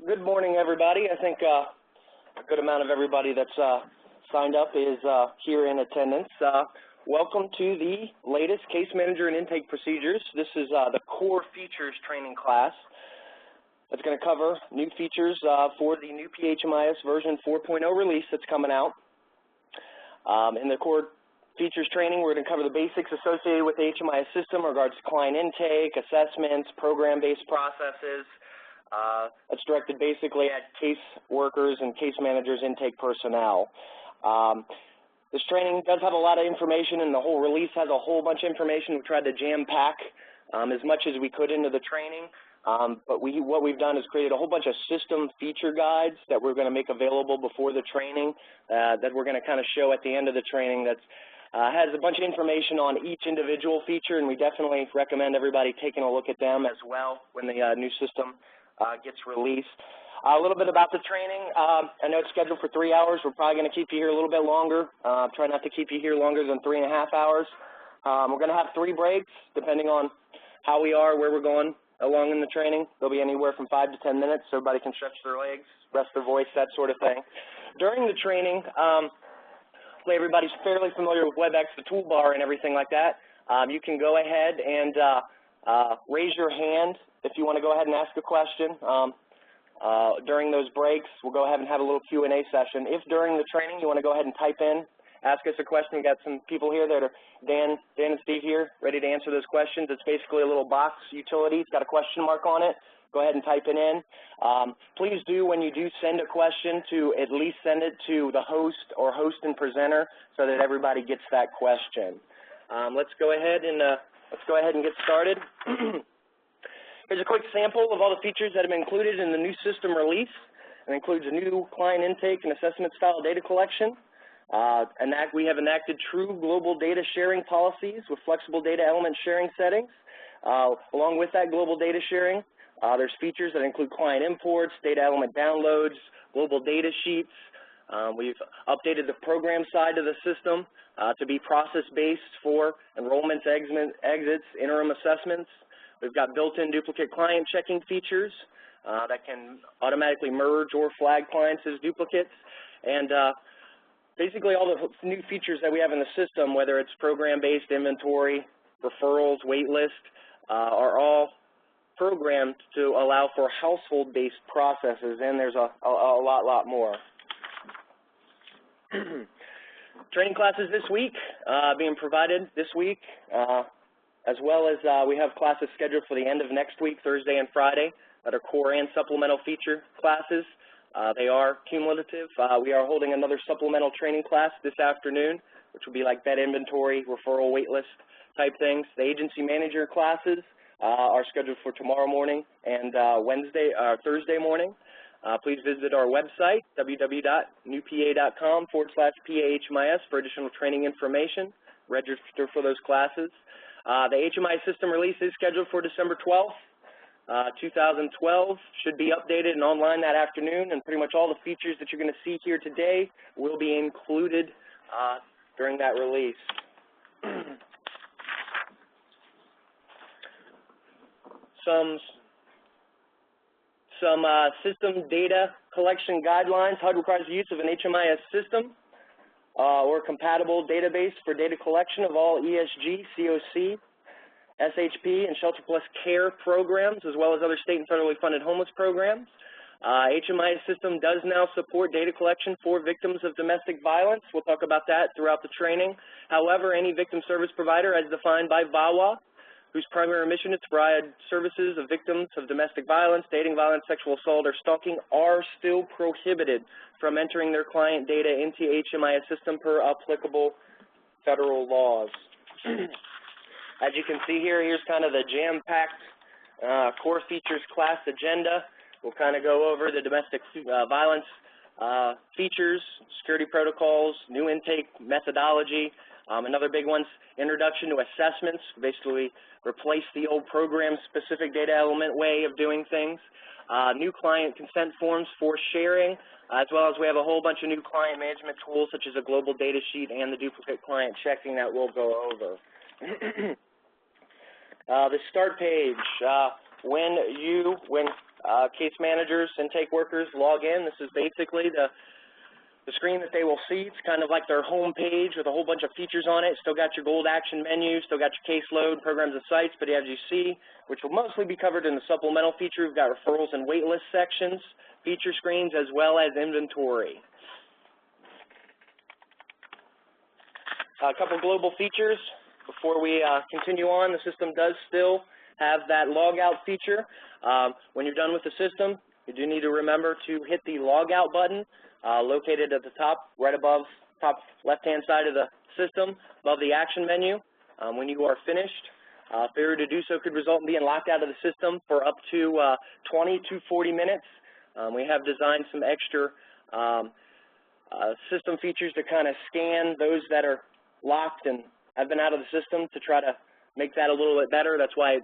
Good morning, everybody. I think a good amount of everybody that's signed up is here in attendance. Welcome to the latest Case Manager and Intake Procedures. This is the Core Features training class. That's going to cover new features for the new PHMIS version 4.0 release that's coming out. In the Core Features training, we're going to cover the basics associated with the HMIS system in regards to client intake, assessments, program-based processes. That's directed basically at case workers and case managers, intake personnel. This training does have a lot of information, and the whole release has a whole bunch of information. We tried to jam-pack as much as we could into the training, but what we've done is created a whole bunch of system feature guides that we're going to make available before the training that we're going to kind of show at the end of the training that has a bunch of information on each individual feature, and we definitely recommend everybody taking a look at them as well when the new system gets released. A little bit about the training. I know it's scheduled for 3 hours. We're probably going to keep you here a little bit longer. Try not to keep you here longer than 3.5 hours. We're going to have 3 breaks depending on how we are, where we're going along in the training. They'll be anywhere from 5 to 10 minutes so everybody can stretch their legs, rest their voice, that sort of thing. During the training, hopefully everybody's fairly familiar with WebEx, the toolbar and everything like that. You can go ahead and raise your hand if you want to go ahead and ask a question. During those breaks, we'll go ahead and have a little Q&A session. If during the training you want to go ahead and type in, ask us a question, we've got some people here that are, Dan and Steve here, ready to answer those questions. It's basically a little box utility. It's got a question mark on it. Go ahead and type it in. Please do, when you do send a question, to at least send it to the host or host and presenter so that everybody gets that question. Let's go ahead and get started. Here's a quick sample of all the features that have been included in the new system release. It includes a new client intake and assessment style data collection. We have enacted true global data sharing policies with flexible data element sharing settings. Along with that global data sharing, there's features that include client imports, data element downloads, global data sheets. We've updated the program side of the system to be process-based for enrollments, exits, interim assessments. We've got built-in duplicate client checking features that can automatically merge or flag clients as duplicates. And basically all the new features that we have in the system, whether it's program-based inventory, referrals, waitlist, are all programmed to allow for household-based processes, and there's a lot more. Training classes this week being provided this week, as well as we have classes scheduled for the end of next week, Thursday and Friday, that are core and supplemental feature classes. They are cumulative. We are holding another supplemental training class this afternoon, which will be like bed inventory, referral, waitlist type things. The agency manager classes are scheduled for tomorrow morning and Thursday morning. Please visit our website, www.newpa.com/PHMIS for additional training information. Register for those classes. The HMI system release is scheduled for December 12th, 2012. Should be updated and online that afternoon, and pretty much all the features that you're going to see here today will be included during that release. Some system data collection guidelines. HUD requires the use of an HMIS system or compatible database for data collection of all ESG, COC, SHP, and Shelter Plus Care programs, as well as other state and federally funded homeless programs. HMIS system does now support data collection for victims of domestic violence. We'll talk about that throughout the training. However, any victim service provider, as defined by VAWA, whose primary mission is to provide services of victims of domestic violence, dating violence, sexual assault, or stalking, are still prohibited from entering their client data into HMIS system per applicable federal laws. As you can see here, here's kind of the jam-packed core features class agenda. We'll kind of go over the domestic violence features, security protocols, new intake methodology. Another big one's introduction to assessments, basically replace the old program-specific data element way of doing things. New client consent forms for sharing, as well as we have a whole bunch of new client management tools such as a global data sheet and the duplicate client checking that we'll go over. The start page, when case managers, intake workers log in. This is basically the screen that they will see. It's kind of like their home page with a whole bunch of features on it. Still got your gold action menu, still got your caseload, programs and sites, but as you see, which will mostly be covered in the supplemental feature, we've got referrals and waitlist sections, feature screens, as well as inventory. A couple global features. Before we continue on, the system does still have that log out feature. When you're done with the system, you do need to remember to hit the log out button located at the top, right above, top left-hand side of the system, above the action menu. When you are finished, failure to do so could result in being locked out of the system for up to 20 to 40 minutes. We have designed some extra system features to kind of scan those that are locked and have been out of the system to try to make that a little bit better. That's why it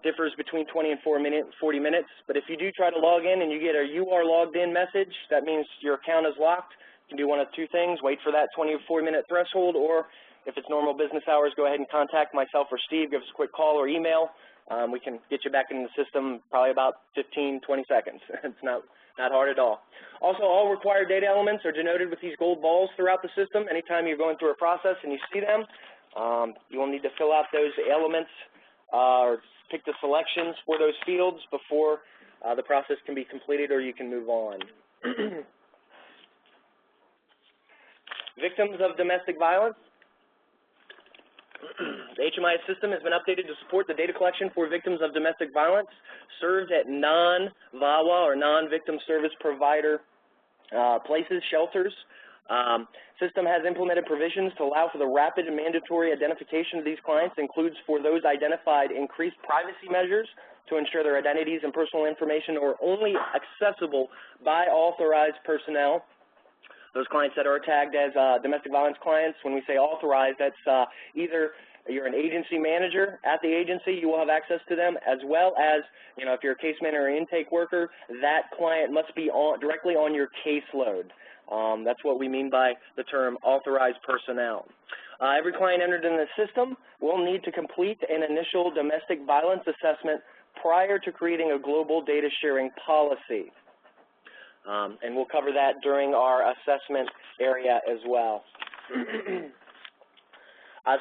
differs between 20 and 40 minutes. But if you do try to log in and you get a "you are logged in" message, that means your account is locked. You can do one of two things: wait for that 20 or 40-minute threshold, or if it's normal business hours, go ahead and contact myself or Steve. Give us a quick call or email. We can get you back in the system probably about 15, 20 seconds. It's not hard at all. Also, all required data elements are denoted with these gold balls throughout the system. Anytime you're going through a process and you see them, you will need to fill out those elements or pick the selections for those fields before the process can be completed or you can move on. Victims of domestic violence. The HMIS system has been updated to support the data collection for victims of domestic violence served at non-VAWA or non-victim service provider places, shelters. System has implemented provisions to allow for the rapid and mandatory identification of these clients, includes for those identified increased privacy measures to ensure their identities and personal information are only accessible by authorized personnel. Those clients that are tagged as domestic violence clients, when we say authorized, that's either you're an agency manager at the agency, you will have access to them, as well as, you know, if you're a case manager or intake worker, that client must be directly on your caseload. That's what we mean by the term authorized personnel. Every client entered in the system will need to complete an initial domestic violence assessment prior to creating a global data sharing policy. And we'll cover that during our assessment area as well.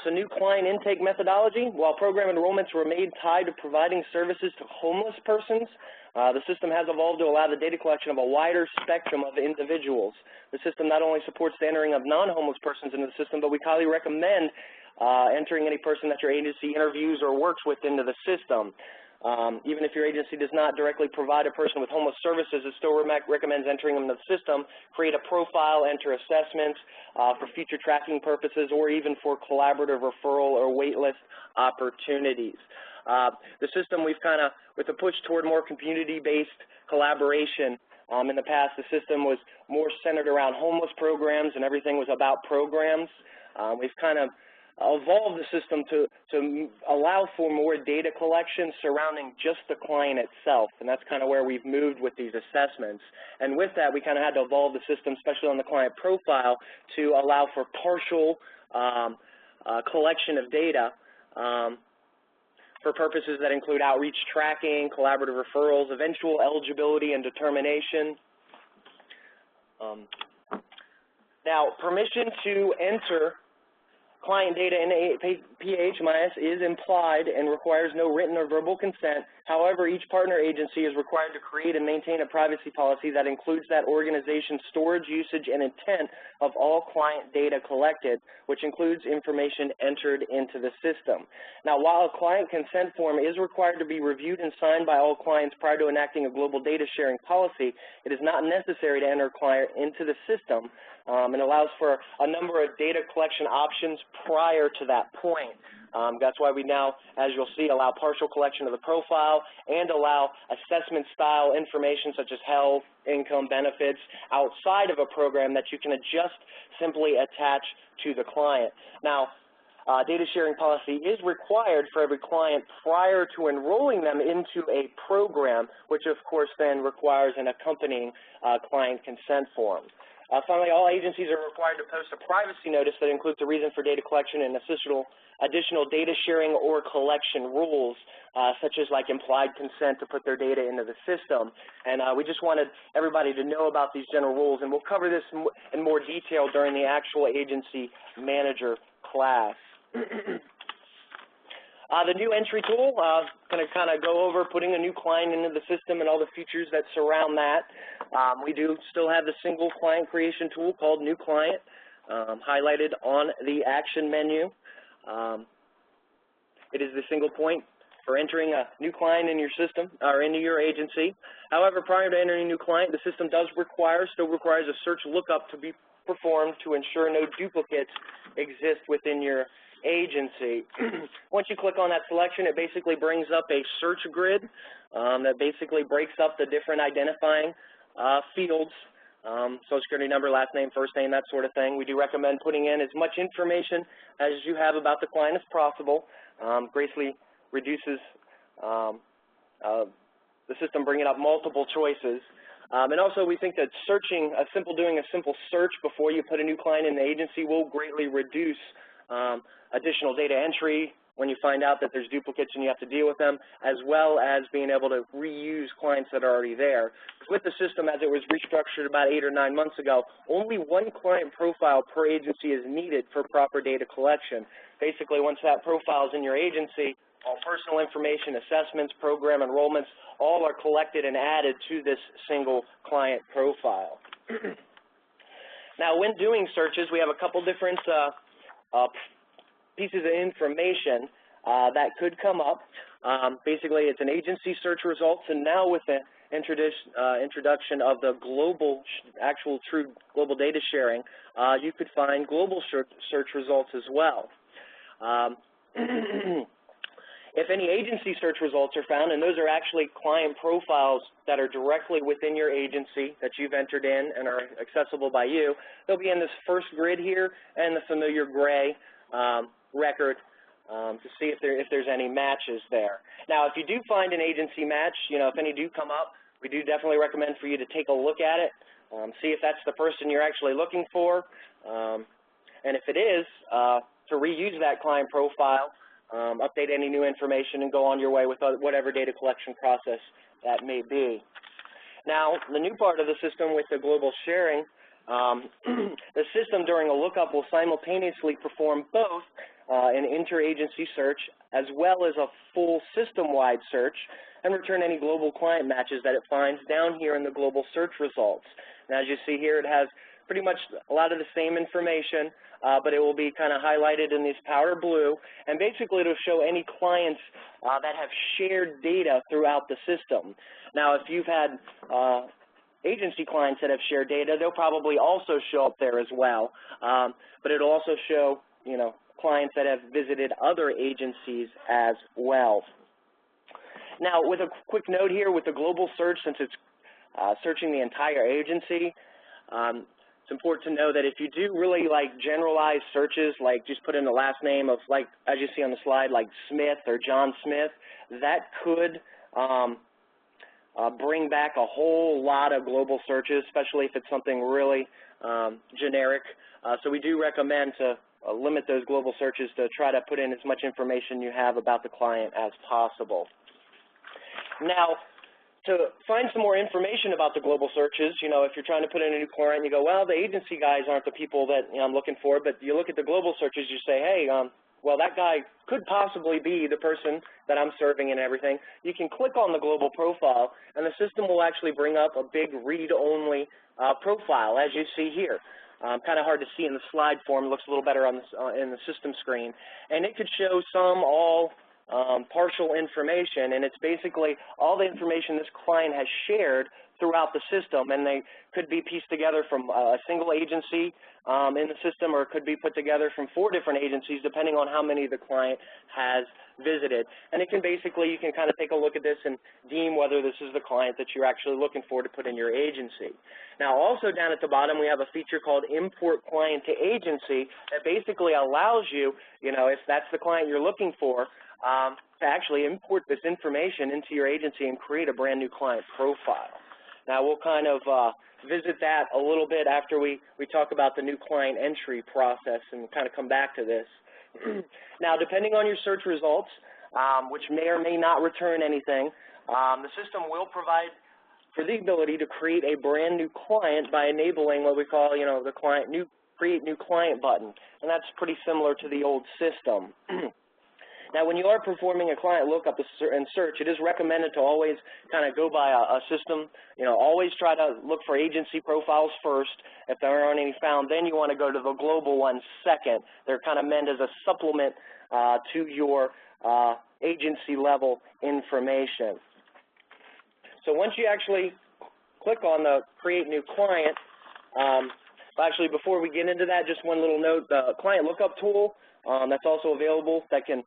So new client intake methodology. While program enrollments were made tied to providing services to homeless persons, the system has evolved to allow the data collection of a wider spectrum of individuals. The system not only supports the entering of non-homeless persons into the system, but we highly recommend entering any person that your agency interviews or works with into the system. Even if your agency does not directly provide a person with homeless services, it still recommends entering them into the system, create a profile, enter assessments for future tracking purposes, or even for collaborative referral or waitlist opportunities. The system, we've kind of, with a push toward more community-based collaboration, in the past the system was more centered around homeless programs and everything was about programs. We've kind of evolve the system to allow for more data collection surrounding just the client itself, and that's kind of where we've moved with these assessments. And with that, we kind of had to evolve the system, especially on the client profile, to allow for partial collection of data for purposes that include outreach tracking, collaborative referrals, eventual eligibility and determination. Now, permission to enter client data in PHMIS is implied and requires no written or verbal consent. However, each partner agency is required to create and maintain a privacy policy that includes that organization's storage, usage, and intent of all client data collected, which includes information entered into the system. Now, while a client consent form is required to be reviewed and signed by all clients prior to enacting a global data sharing policy, it is not necessary to enter a client into the system, and allows for a number of data collection options prior to that point. That's why we now, as you'll see, allow partial collection of the profile and allow assessment style information such as health, income, benefits outside of a program that you can just simply attach to the client. Now, data sharing policy is required for every client prior to enrolling them into a program, which of course then requires an accompanying client consent form. Finally, all agencies are required to post a privacy notice that includes the reason for data collection and additional data sharing or collection rules, such as like implied consent to put their data into the system. And we just wanted everybody to know about these general rules, and we'll cover this in more detail during the actual agency manager class. The new entry tool, going to kind of go over putting a new client into the system and all the features that surround that. We do still have the single client creation tool called New Client, highlighted on the action menu. It is the single point for entering a new client in your system or into your agency. However, prior to entering a new client, the system still requires a search lookup to be performed to ensure no duplicates exist within your agency. Once you click on that selection, it basically brings up a search grid that basically breaks up the different identifying fields, social security number, last name, first name, that sort of thing. We do recommend putting in as much information as you have about the client as possible. Greatly reduces the system bringing up multiple choices. And also, we think that doing a simple search before you put a new client in the agency will greatly reduce additional data entry when you find out that there's duplicates and you have to deal with them, as well as being able to reuse clients that are already there. With the system as it was restructured about 8 or 9 months ago, only one client profile per agency is needed for proper data collection. Basically, once that profile is in your agency, all personal information, assessments, program enrollments, all are collected and added to this single client profile. Now, when doing searches, we have a couple different pieces of information that could come up. Basically, it's an agency search results, and now with the introduction of the true global data sharing, you could find global search results as well. If any agency search results are found, and those are actually client profiles that are directly within your agency that you've entered in and are accessible by you, they'll be in this first grid here and the familiar gray record to see if there's any matches there. Now, if you do find an agency match, if any do come up, we do definitely recommend for you to take a look at it, see if that's the person you're actually looking for, and if it is, to reuse that client profile, update any new information, and go on your way with whatever data collection process that may be. Now, the new part of the system with the global sharing, the system during a lookup will simultaneously perform both an interagency search as well as a full system-wide search and return any global client matches that it finds down here in the global search results. Now, as you see here, it has pretty much a lot of the same information, but it will be kind of highlighted in this powder blue, and basically it'll show any clients that have shared data throughout the system. Now, if you've had agency clients that have shared data, they'll probably also show up there as well, but it'll also show, clients that have visited other agencies as well. Now, with a quick note here with the global search, since it's searching the entire agency, it's important to know that if you do really generalized searches, like just put in the last name of, as you see on the slide, like Smith or John Smith, that could bring back a whole lot of global searches, especially if it's something really generic. So we do recommend to limit those global searches to try to put in as much information you have about the client as possible. Now, to find some more information about the global searches, if you're trying to put in a new client, you go, well, the agency guys aren't the people that I'm looking for, but you look at the global searches, you say, hey, well, that guy could possibly be the person that I'm serving and everything. You can click on the global profile, and the system will actually bring up a big read-only profile, as you see here. Kind of hard to see in the slide form. It looks a little better on in the system screen. And it could show some, all, partial information, and it's basically all the information this client has shared throughout the system, and they could be pieced together from a single agency in the system, or it could be put together from 4 different agencies depending on how many the client has visited. And it can basically, you can kind of take a look at this and deem whether this is the client that you're actually looking for to put in your agency. Now, also down at the bottom, we have a feature called Import Client to Agency that basically allows you, if that's the client you're looking for, to actually import this information into your agency and create a brand new client profile. Now, we'll kind of visit that a little bit after we talk about the new client entry process and kind of come back to this. Now, depending on your search results, which may or may not return anything, the system will provide for the ability to create a brand new client by enabling what we call, the create new client button, and that's pretty similar to the old system. Now, when you are performing a client lookup and search, it is recommended to always kind of go by a system. Always try to look for agency profiles first. If there aren't any found, then you want to go to the global ones second. They're kind of meant as a supplement to your agency level information. So once you actually click on the create new client, actually before we get into that, just one little note, the client lookup tool that's also available that can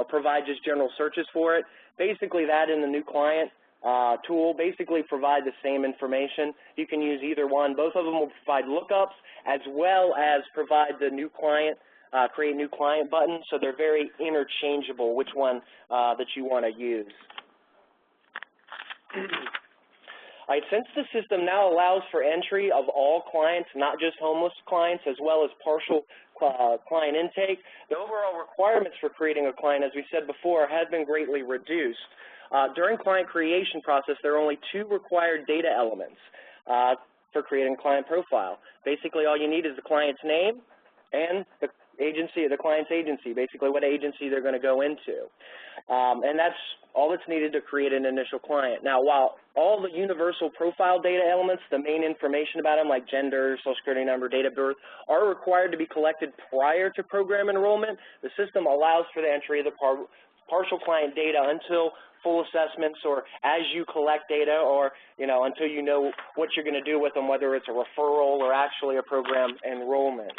provide just general searches for it. Basically that and the new client tool basically provide the same information. You can use either one. Both of them will provide lookups as well as provide the new client, create new client button, so they're very interchangeable, which one that you want to use. All right, since the system now allows for entry of all clients, not just homeless clients, as well as partial client intake, the overall requirements for creating a client, as we said before, have been greatly reduced. During client creation process, there are only 2 required data elements for creating a client profile. Basically, all you need is the client's name and the agency, the client's agency, basically what agency they're going to go into. And that's all that's needed to create an initial client. Now, while all the universal profile data elements, the main information about them like gender, social security number, date of birth, are required to be collected prior to program enrollment, the system allows for the entry of the partial client data until full assessments or as you collect data or, until you know what you're going to do with them, whether it's a referral or actually a program enrollment.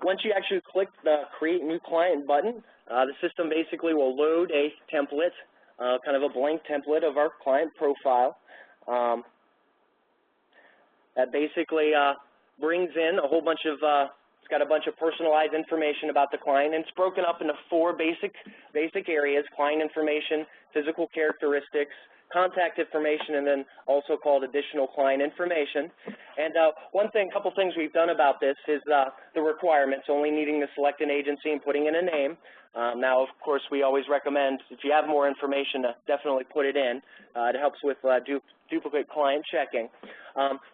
Once you actually click the Create New Client button, the system basically will load a template, kind of a blank template of our client profile that basically brings in a whole bunch of, it's got a bunch of personalized information about the client, and it's broken up into 4 basic areas: client information, physical characteristics, contact information, and then also called additional client information. And couple things we've done about this is the requirements, only needing to select an agency and putting in a name. Now, of course, we always recommend, if you have more information, to definitely put it in. It helps with duplicate client checking.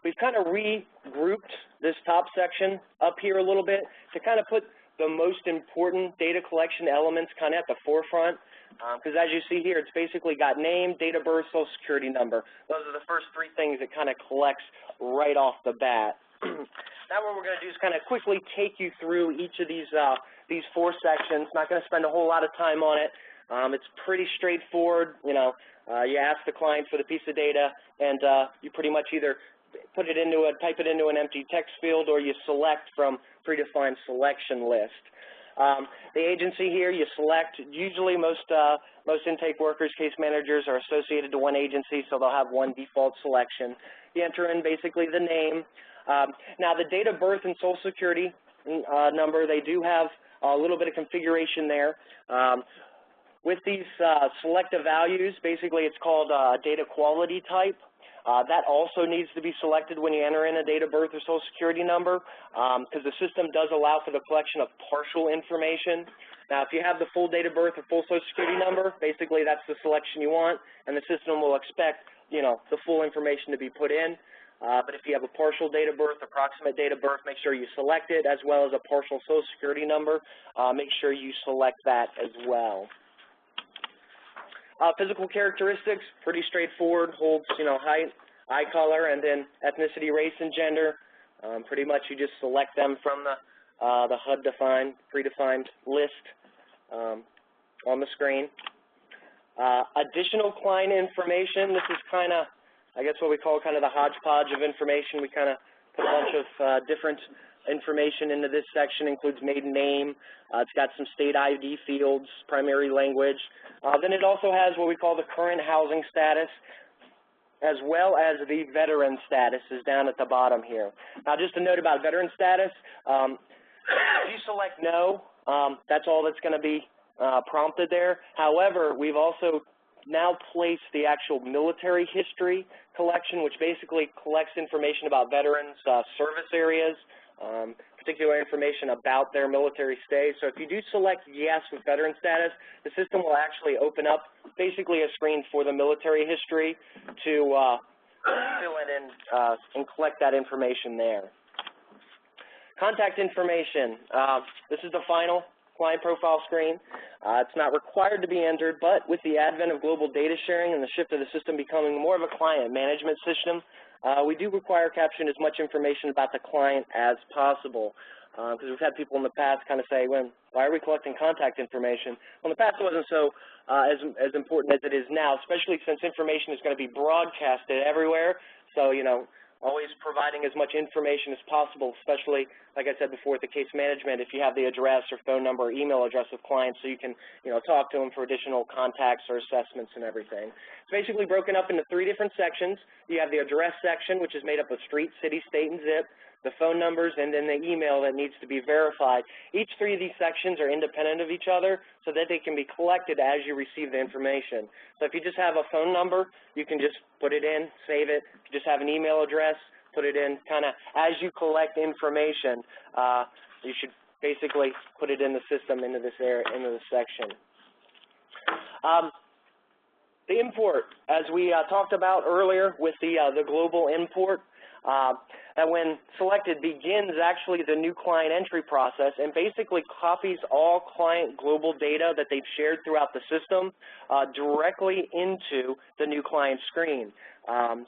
We've kind of regrouped this top section up here a little bit to kind of put the most important data collection elements kind of at the forefront. Because as you see here, it's basically got name, date of birth, social security number. Those are the first 3 things it kind of collects right off the bat. Now what we're going to do is kind of quickly take you through each of these 4 sections. Not going to spend a whole lot of time on it. It's pretty straightforward. You ask the client for the piece of data, and you pretty much either type it into an empty text field, or you select from predefined selection list. The agency here, you select. Usually most intake workers, case managers, are associated to one agency, so they'll have one default selection. You enter in basically the name. Now the date of birth and social security number, they do have a little bit of configuration there. With these selective values, basically it's called data quality type. That also needs to be selected when you enter in a date of birth or social security number, because the system does allow for the collection of partial information. Now, if you have the full date of birth or full social security number, basically that's the selection you want, and the system will expect, the full information to be put in. But if you have a partial date of birth, approximate date of birth, make sure you select it, as well as a partial social security number. Make sure you select that as well. Physical characteristics, pretty straightforward, holds, height, eye color, and then ethnicity, race, and gender. Pretty much you just select them from the HUD-defined, predefined list on the screen. Additional client information, this is kind of, I guess what we call kind of the hodgepodge of information. We kind of put a bunch of different information into this section. Includes maiden name. It's got some state ID fields, primary language. Then it also has what we call the current housing status, as well as the veteran status is down at the bottom here. Now, just a note about veteran status. If you select no, that's all that's going to be prompted there. However, we've also now placed the actual military history collection, which basically collects information about veterans' service areas, particular information about their military stay. So if you do select yes with veteran status, the system will actually open up basically a screen for the military history to fill it in and collect that information there. Contact information. This is the final client profile screen. It's not required to be entered, but with the advent of global data sharing and the shift of the system becoming more of a client management system, we do require capturing as much information about the client as possible. Because we've had people in the past kind of say, well, why are we collecting contact information? Well, in the past it wasn't so as important as it is now, especially since information is going to be broadcasted everywhere. So, you know, always providing as much information as possible, especially, like I said before, with the case management, if you have the address or phone number or email address of clients so you can, you know, talk to them for additional contacts or assessments and everything. It's basically broken up into 3 different sections. You have the address section, which is made up of street, city, state, and zip, the phone numbers, and then the email that needs to be verified. Each 3 of these sections are independent of each other so that they can be collected as you receive the information. So if you just have a phone number, you can just put it in, save it. If you just have an email address, put it in. Kind of as you collect information, you should basically put it in the system into this area, into this section. The import, as we talked about earlier with the global import, that when selected begins actually the new client entry process and basically copies all client global data that they've shared throughout the system directly into the new client screen.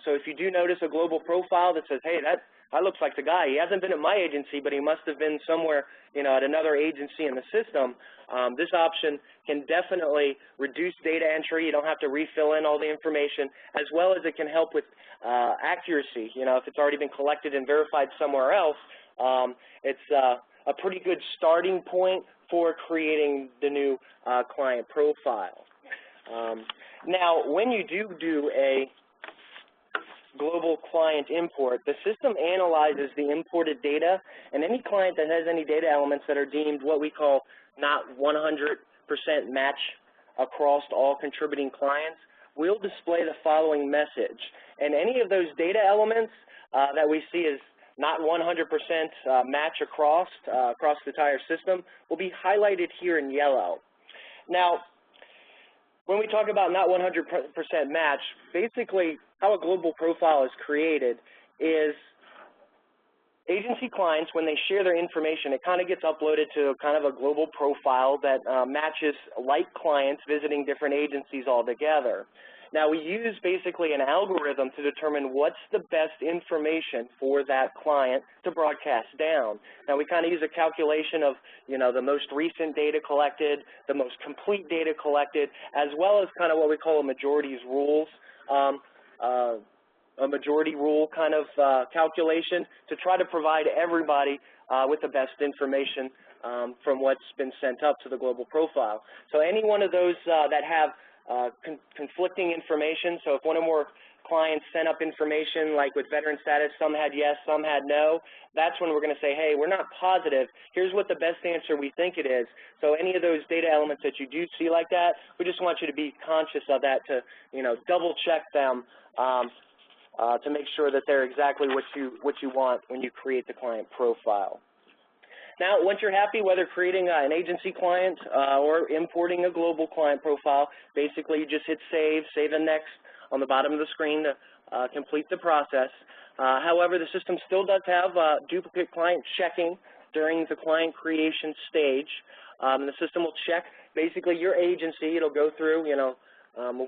So if you do notice a global profile that says, hey, that looks like the guy. He hasn't been at my agency, but he must have been somewhere, you know, at another agency in the system. This option can definitely reduce data entry. You don't have to refill in all the information, as well as it can help with accuracy. You know, if it's already been collected and verified somewhere else, it's a pretty good starting point for creating the new client profile. Now, when you do a global client import, the system analyzes the imported data, and any client that has any data elements that are deemed what we call not 100% match across all contributing clients will display the following message. And any of those data elements that we see as not 100% match across the entire system will be highlighted here in yellow. Now, when we talk about not 100% match, basically how a global profile is created is agency clients, when they share their information, it kind of gets uploaded to kind of a global profile that matches like clients visiting different agencies altogether. Now, we use basically an algorithm to determine what's the best information for that client to broadcast down. Now, we kind of use a calculation of, you know, the most recent data collected, the most complete data collected, as well as kind of what we call a majorities rules, a majority rule kind of calculation to try to provide everybody with the best information from what's been sent up to the global profile. So any one of those that have conflicting information, so if one or more clients sent up information like with veteran status, some had yes, some had no, that's when we're going to say, hey, we're not positive. Here's what the best answer we think it is. So any of those data elements that you do see like that, we just want you to be conscious of that to, you know, double check them to make sure that they're exactly what you want when you create the client profile. Now, once you're happy, whether creating an agency client or importing a global client profile, basically you just hit save, save and next on the bottom of the screen to complete the process. However, the system still does have duplicate client checking during the client creation stage. The system will check basically your agency. It'll go through, you know,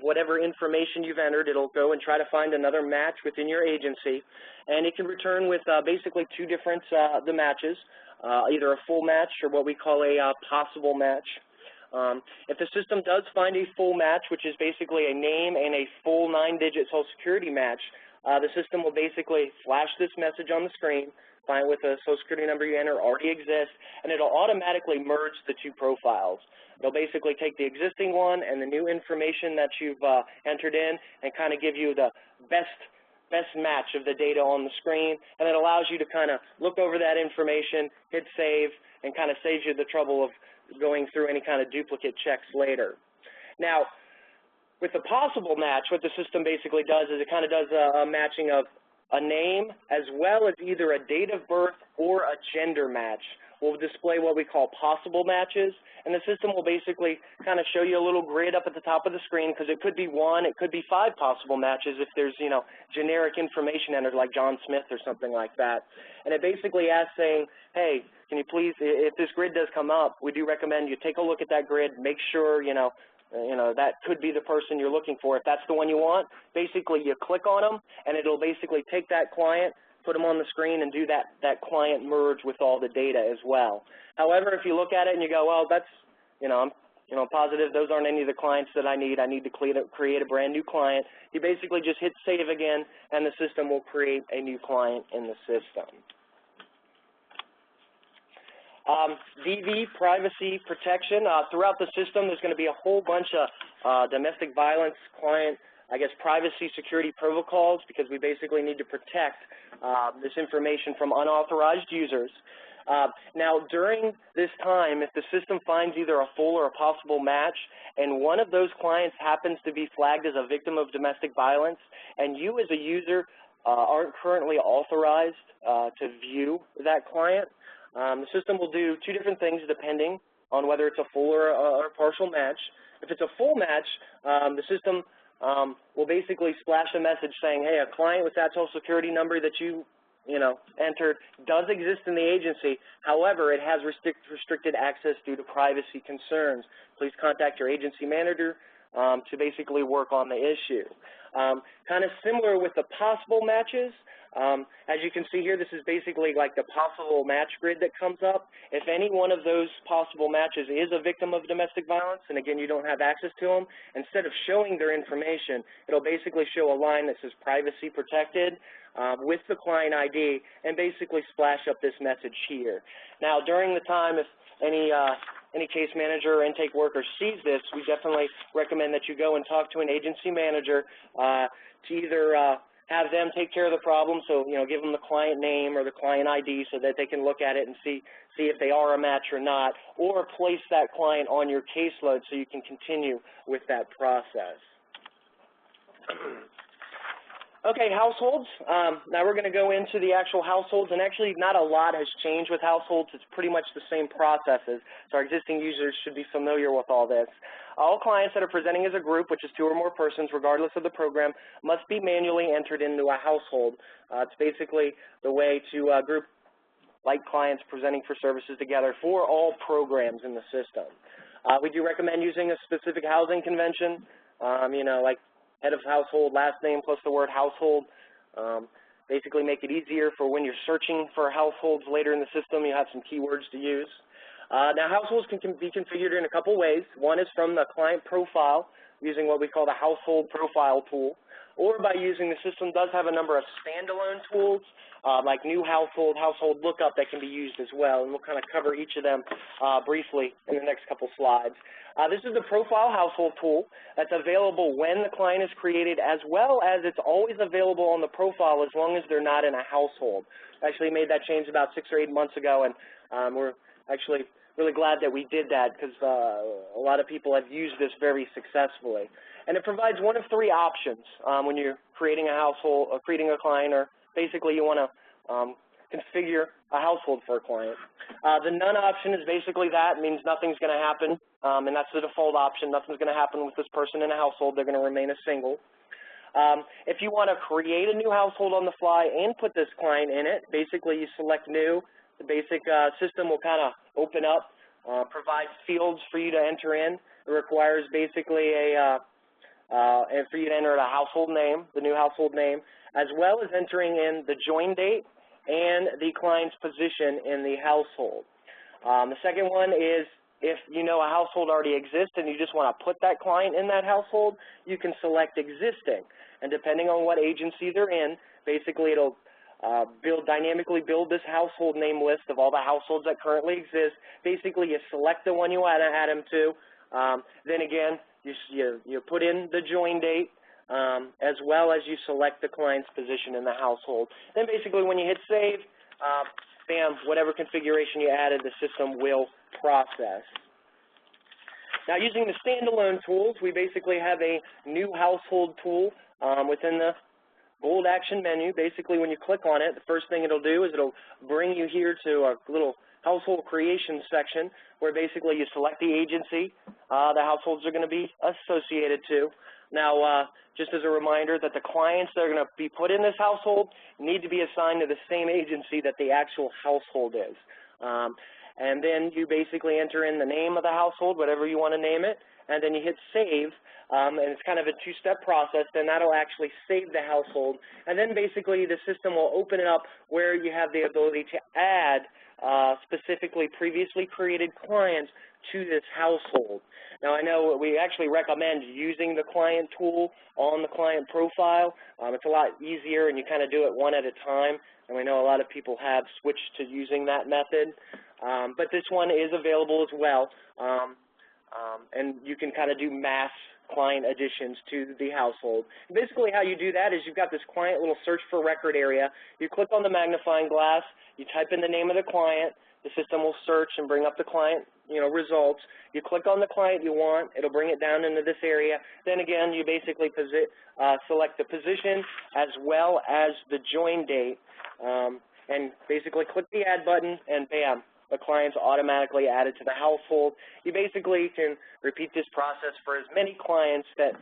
whatever information you've entered, it'll go and try to find another match within your agency, and it can return with basically 2 different the matches, either a full match or what we call a possible match. If the system does find a full match, which is basically a name and a full 9-digit Social Security match, the system will basically flash this message on the screen, find with the Social Security number you enter already exists, and it'll automatically merge the 2 profiles. They'll basically take the existing one and the new information that you've entered in and kind of give you the best match of the data on the screen, and it allows you to kind of look over that information, hit save, and kind of saves you the trouble of going through any kind of duplicate checks later. Now, With the possible match, what the system basically does is it kind of does a matching of a name as well as either a date of birth or a gender match. We'll display what we call possible matches, and the system will basically kind of show you a little grid up at the top of the screen, because it could be 1, it could be 5 possible matches if there's, you know, generic information entered like John Smith or something like that. And it basically asks saying, hey, can you please, if this grid does come up, we do recommend you take a look at that grid, make sure, you know, that could be the person you're looking for. If that's the one you want, basically you click on them, and it'll basically take that client, put them on the screen, and do that client merge with all the data as well. However, if you look at it and you go, well, that's, I'm positive those aren't any of the clients that I need to create a brand new client, you basically just hit save again, and the system will create a new client in the system. DV, privacy protection. Throughout the system, there's going to be a whole bunch of domestic violence client, privacy security protocols, because we basically need to protect this information from unauthorized users. Now, during this time, if the system finds either a full or a possible match, and one of those clients happens to be flagged as a victim of domestic violence, and you as a user aren't currently authorized to view that client, the system will do 2 different things depending on whether it's a full or a partial match. If it's a full match, the system will basically splash a message saying, hey, a client with that social security number that you entered does exist in the agency. However, it has restricted access due to privacy concerns. Please contact your agency manager to basically work on the issue. Kind of similar with the possible matches. As you can see here, this is basically like the possible match grid that comes up. If any one of those possible matches is a victim of domestic violence, and again, you don't have access to them, instead of showing their information, it'll basically show a line that says privacy protected with the client ID, and basically splash up this message here. Now, during the time, if any case manager or intake worker sees this, we definitely recommend that you go and talk to an agency manager to either have them take care of the problem, so give them the client name or the client ID so that they can look at it and see if they are a match or not, or place that client on your caseload so you can continue with that process. Okay, households. Now we're going to go into the actual households, and actually not a lot has changed with households. It's pretty much the same processes, so our existing users should be familiar with all this. All clients that are presenting as a group, which is 2 or more persons, regardless of the program, must be manually entered into a household. It's basically the way to group like clients presenting for services together for all programs in the system. We do recommend using a specific housing convention, like head of household, last name plus the word household. Basically make it easier for when you're searching for households later in the system, you have some keywords to use. Now, households can be configured in a couple ways. One is from the client profile, using what we call the household profile tool, or by using, the system does have a number of standalone tools, like new household lookup that can be used as well, and we'll kind of cover each of them briefly in the next couple slides. This is the profile household tool that's available when the client is created, as well as it's always available on the profile as long as they're not in a household. I actually made that change about 6 or 8 months ago, and we're actually really glad that we did that, because a lot of people have used this very successfully. And it provides 1 of 3 options when you're creating a household, or creating a client, or basically you want to configure a household for a client. The none option is basically that. It means nothing's going to happen, and that's the default option. Nothing's going to happen with this person in a household. They're going to remain a single. If you want to create a new household on the fly and put this client in it, basically you select new. The basic system will kind of open up, provide fields for you to enter in. It requires basically for you to enter a household name, the new household name, as well as entering in the join date and the client's position in the household. The second one is, if you know a household already exists and you just want to put that client in that household, you can select existing. And depending on what agency they're in, basically it'll dynamically build this household name list of all the households that currently exist. Basically, you select the one you want to add them to. Then again, you put in the join date, as well as you select the client's position in the household. Then basically when you hit save, bam, whatever configuration you added, the system will process. Now, using the standalone tools, we basically have a new household tool within the Bold Action menu. Basically, when you click on it, the first thing it'll do is it'll bring you here to a little household creation section where basically you select the agency the households are going to be associated to. Now, just as a reminder that the clients that are going to be put in this household need to be assigned to the same agency that the actual household is. And then you basically enter in the name of the household, whatever you want to name it, and then you hit save, and it's kind of a two-step process. Then that'll actually save the household, and then basically the system will open it up where you have the ability to add specifically previously created clients to this household. Now, I know we actually recommend using the client tool on the client profile. It's a lot easier, and you kind of do it one at a time, and we know a lot of people have switched to using that method. But this one is available as well, and you can kind of do mass client additions to the household. Basically how you do that is you've got this client little search for record area. You click on the magnifying glass, you type in the name of the client, the system will search and bring up the client results. You click on the client you want, it'll bring it down into this area. Then again, you basically select the position as well as the join date, and basically click the add button, and bam, the client's automatically added to the household. You basically can repeat this process for as many clients that,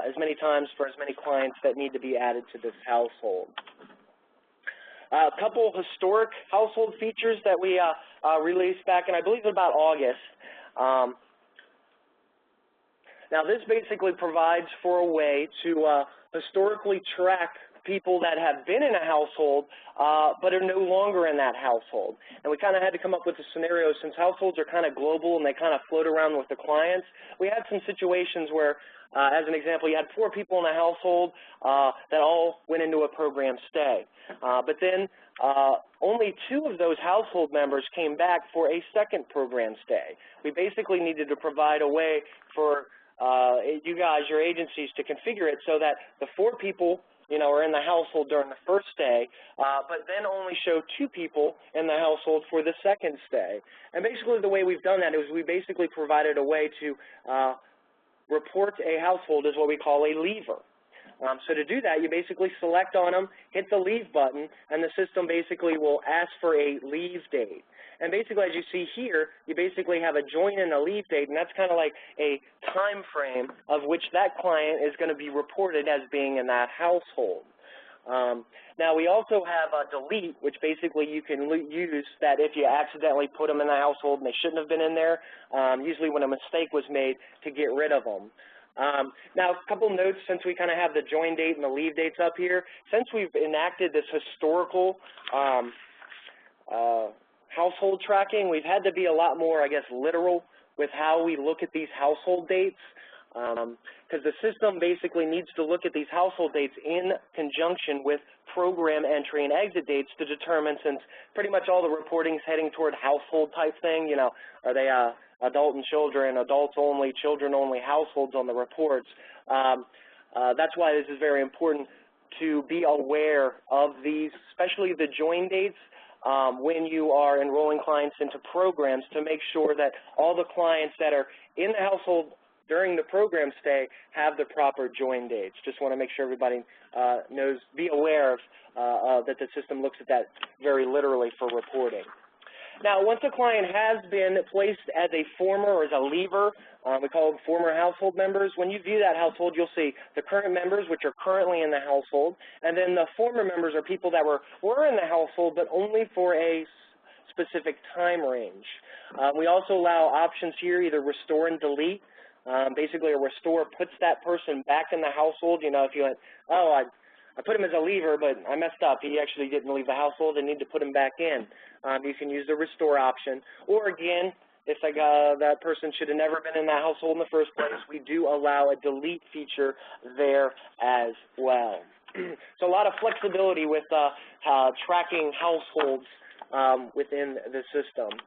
as many times for as many clients that need to be added to this household. A couple historic household features that we released back in, I believe, about August. Now, this basically provides for a way to historically track people that have been in a household but are no longer in that household. And we kind of had to come up with a scenario since households are kind of global and they kind of float around with the clients. We had some situations where, as an example, you had 4 people in a household that all went into a program stay. But then only 2 of those household members came back for a second program stay. We basically needed to provide a way for you guys, your agencies, to configure it so that the 4 people are in the household during the first stay, but then only show 2 people in the household for the second stay. And basically the way we've done that is we basically provided a way to report a household as what we call a leaver. So to do that, you basically select on them, hit the leave button, and the system basically will ask for a leave date. And basically, as you see here, you basically have a join and a leave date, and that's kind of like a time frame of which that client is going to be reported as being in that household. Now, we also have a delete, which basically you can use that if you accidentally put them in the household and they shouldn't have been in there, usually when a mistake was made, to get rid of them. Now, a couple notes since we kind of have the join date and the leave dates up here. Since we've enacted this historical household tracking, we've had to be a lot more, I guess, literal with how we look at these household dates, because the system basically needs to look at these household dates in conjunction with program entry and exit dates to determine, since pretty much all the reporting is heading toward household type thing, are they adult and children, adults only, children only households on the reports. That's why this is very important to be aware of these, especially the join dates, when you are enrolling clients into programs, to make sure that all the clients that are in the household during the program stay have the proper join dates. Just want to make sure everybody knows, be aware of that the system looks at that very literally for reporting. Now, once a client has been placed as a former or as a leaver, we call them former household members. When you view that household, you'll see the current members, which are currently in the household, and then the former members are people that were in the household, but only for a specific time range. We also allow options here, either restore and delete. Basically, a restore puts that person back in the household. If you went, oh, I put him as a leaver, but I messed up. He actually didn't leave the household. I need to put him back in. You can use the restore option. Or again, if that person should have never been in that household in the first place, we do allow a delete feature there as well. So a lot of flexibility with tracking households within the system.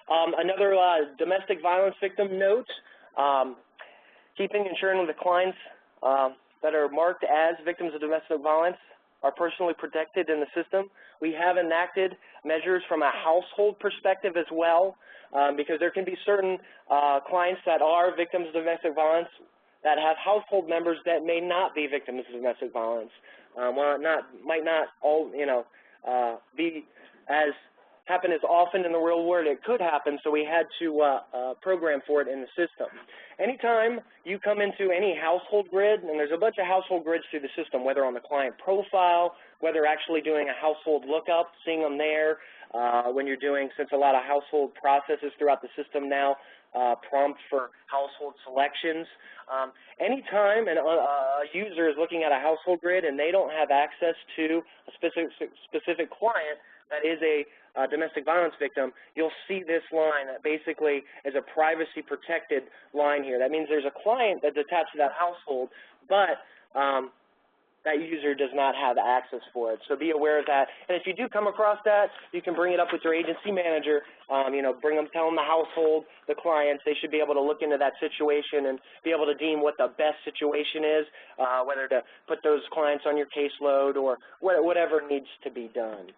Another domestic violence victim note, keeping and ensuring the clients that are marked as victims of domestic violence are personally protected in the system. We have enacted measures from a household perspective as well, because there can be certain clients that are victims of domestic violence that have household members that may not be victims of domestic violence. While it might not all, be as happen as often in the real world, it could happen, so we had to program for it in the system. Anytime you come into any household grid, and there's a bunch of household grids through the system, whether on the client profile, whether actually doing a household lookup, seeing them there, when you're doing, since a lot of household processes throughout the system now, prompt for household selections. Anytime a user is looking at a household grid and they don't have access to a specific client that is a domestic violence victim, you'll see this line that basically is a privacy protected line here. That means there's a client that's attached to that household, but that user does not have access for it. So be aware of that. And if you do come across that, you can bring it up with your agency manager. Tell them the household, the clients. They should be able to look into that situation and be able to deem what the best situation is, whether to put those clients on your caseload or whatever needs to be done.